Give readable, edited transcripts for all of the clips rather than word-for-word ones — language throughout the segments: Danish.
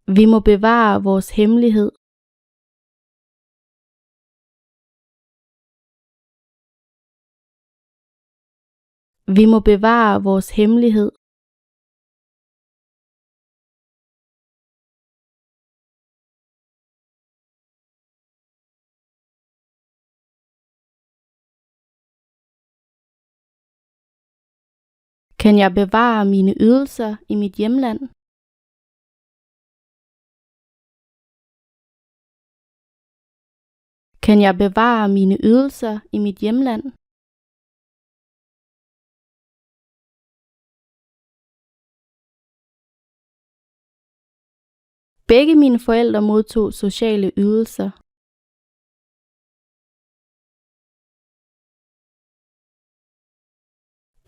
Vi må bevare vores hemmelighed. Vi må bevare vores hemmelighed. Kan jeg bevare mine ydelser i mit hjemland? Kan jeg bevare mine ydelser i mit hjemland? Begge mine forældre modtog sociale ydelser.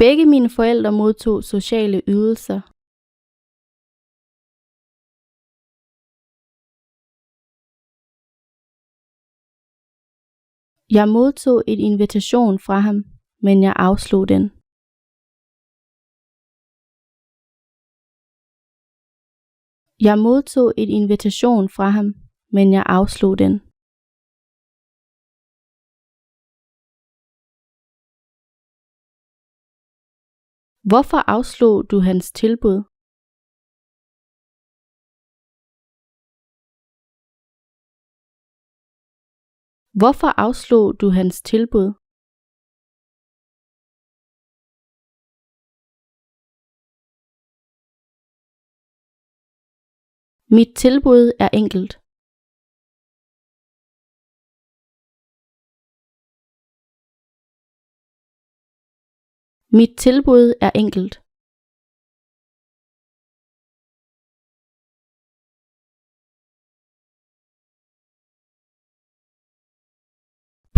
Begge mine forældre modtog sociale ydelser. Jeg modtog en invitation fra ham, men jeg afslog den. Jeg modtog en invitation fra ham, men jeg afslog den. Hvorfor afslog du hans tilbud? Hvorfor afslog du hans tilbud? Mit tilbud er enkelt. Mit tilbud er enkelt.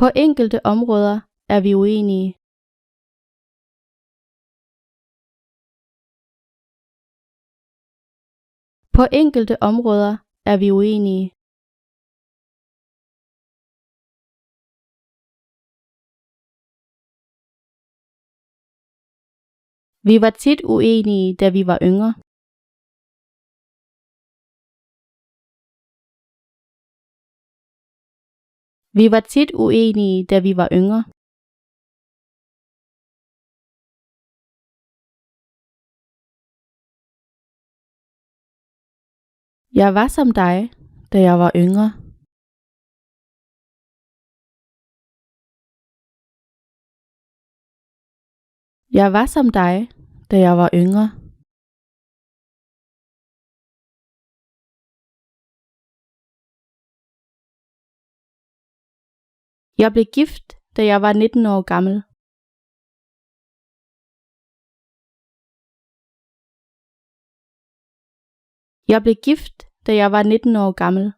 På enkelte områder er vi uenige. På enkelte områder er vi uenige. Vi var tit uenige, da vi var yngre. Vi var tit uenige, da vi var yngre. Jeg var som dig, da jeg var yngre. Jeg var som dig, da jeg var yngre. Jeg blev gift, da jeg var 19 år gammel. Jeg blev gift, da jeg var 19 år gammel.